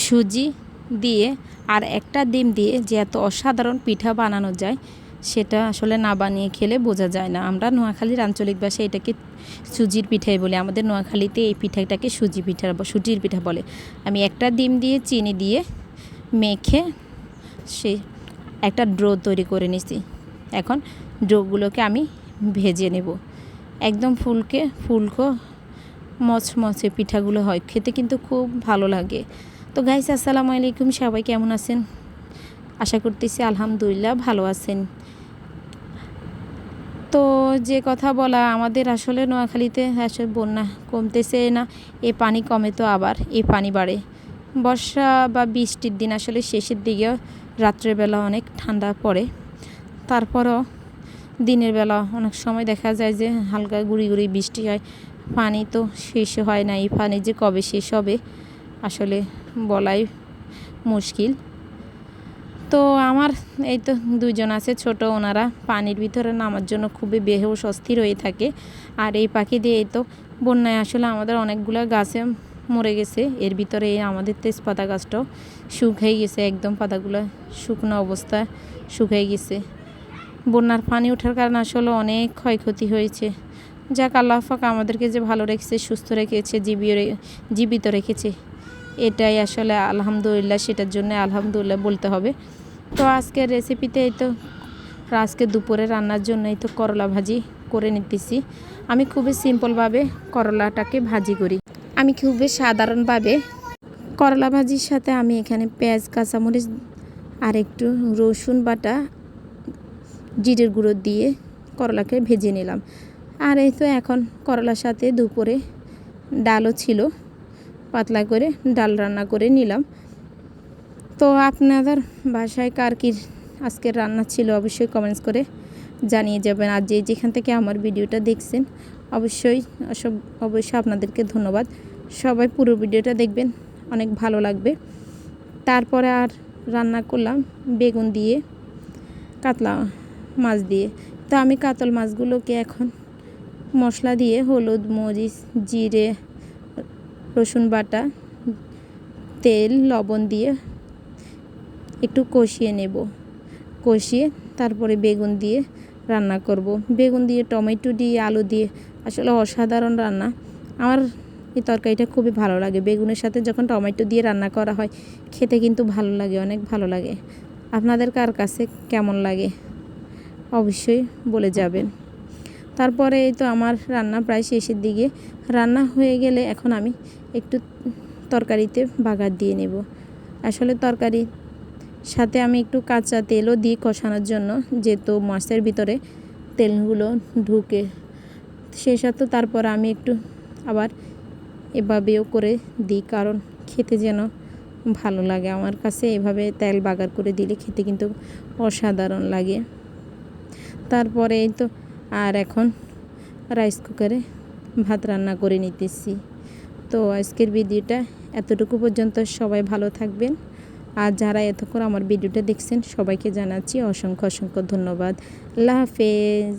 সুজি দিয়ে আর একটা ডিম দিয়ে যে এত অসাধারণ পিঠা বানানো যায় সেটা আসলে না বানিয়ে খেলে বোঝা যায় না। আমরা নোয়াখালীর আঞ্চলিক ভাষায় এটাকে সুজির পিঠাই বলি। আমাদের নোয়াখালীতে এই পিঠাটাকে সুজির পিঠা বলে। আমি একটা ডিম দিয়ে চিনি দিয়ে মেখে সে একটা ডো তৈরি করে নিছি। এখন ডোগুলোকে আমি ভেজে নেব। একদম ফুলকো মচমচে পিঠাগুলো হয়, খেতে কিন্তু খুব ভালো লাগে। তো গাইস, আসসালামু আলাইকুম, সবাই কেমন আছেন? আশা করতেছি আলহামদুলিল্লাহ ভালো আছেন। তো যে কথা বলা, আমাদের আসলে নোয়াখালীতে আসলে বন্যা কমতেছে না, এ পানি কমে তো আবার এই পানি বাড়ে। বর্ষা বা বৃষ্টির দিন আসলে শেষের দিকে রাত্রেবেলা অনেক ঠান্ডা পড়ে, তারপরও দিনের বেলা অনেক সময় দেখা যায় যে হালকা গুঁড়ি গুঁড়ি বৃষ্টি হয়। পানি তো শেষ হয় না, এই পানি যে কবে শেষ হবে আসলে বলাই মুশকিল। তো আমার এই তো দুইজন আছে ছোট, ওনারা পানির ভিতরে নামার জন্য খুবই বেহুশ অস্থির হয়ে থাকে। আর এই পাখি দিয়ে এই তো বন্যায় আসলে আমাদের অনেকগুলো গাছে মরে গেছে। এর ভিতরে আমাদের তেজপাতা গাছটাও শুকিয়ে গেছে, একদম পাতাগুলো শুকনো অবস্থায় শুকিয়ে গেছে। বন্যার পানি ওঠার কারণে আসলে অনেক ক্ষয়ক্ষতি হয়েছে। যাক, আল্লাহ পাক আমাদেরকে যে ভালো রেখেছে, সুস্থ রেখেছে, জীবিত রেখেছে, এটাই আসলে আলহামদুলিল্লাহ, সেটার জন্য আলহামদুলিল্লাহ বলতে হবে। তো আজকের রেসিপিতে এই তো আজকে দুপুরে রান্নার জন্য এই তো করলা ভাজি করে নিতেছি। আমি খুবই সিম্পলভাবে করলাটাকে ভাজি করি। আমি খুবই সাধারণভাবে করলা ভাজির সাথে আমি এখানে পেঁয়াজ, কাঁচামরিচ আর একটু রসুন বাটা, জিরের গুঁড়ো দিয়ে করলাকে ভেজে নিলাম। আর এই তো এখন করলার সাথে দুপুরে ডালও ছিল, পাতলা করে ডাল রান্না করে নিলাম। তো আপনাদের বাসায় কার কী আজকের রান্না ছিল অবশ্যই কমেন্টস করে জানিয়ে যাবেন। আর যেখান থেকে আমার ভিডিওটা দেখছেন অবশ্যই আপনাদেরকে ধন্যবাদ। সবাই পুরো ভিডিওটা দেখবেন, অনেক ভালো লাগবে। তারপরে আর রান্না করলাম বেগুন দিয়ে, কাতলা মাছ দিয়ে। তো আমি কাতল মাছগুলোকে এখন মশলা দিয়ে হলুদ, মরিচ, জিরে, রসুন বাটা, তেল, লবণ দিয়ে একটু কষিয়ে নেব। কষিয়ে তারপরে বেগুন দিয়ে রান্না করব। বেগুন দিয়ে, টমেটো দিয়ে, আলু দিয়ে আসলে অসাধারণ রান্না। আমার এই তরকারিটা খুবই ভালো লাগে। বেগুনের সাথে যখন টমেটো দিয়ে রান্না করা হয় খেতে কিন্তু ভালো লাগে, অনেক ভালো লাগে। আপনাদের কার কাছে কেমন লাগে অবশ্যই বলে যাবেন। তারপরে এই তো আমার রান্না প্রায় শেষের দিকে। রান্না হয়ে গেলে এখন আমি একটু তরকারিতে বাগার দিয়ে নেব। আসলে তরকারির সাথে আমি একটু কাঁচা তেলও দিই কষানোর জন্য, যেহেতু মাছের ভিতরে তেলগুলো ঢুকে সেই সাথে। তারপর আমি একটু আবার এভাবেও করে দিই, কারণ খেতে যেন ভালো লাগে। আমার কাছে এভাবে তেল বাগার করে দিলে খেতে কিন্তু অসাধারণ লাগে। তারপরে এই তো আর এখন রাইস কুকারে ভাত রান্না করে নিতেছি। তো আজকের ভিডিওটা এতটুকু পর্যন্ত। সবাই ভালো থাকবেন। আর যারা এতক্ষণ আমার ভিডিওটা দেখছেন সবাইকে জানাচ্ছি অসংখ্য ধন্যবাদ। আল্লাহ হাফেজ।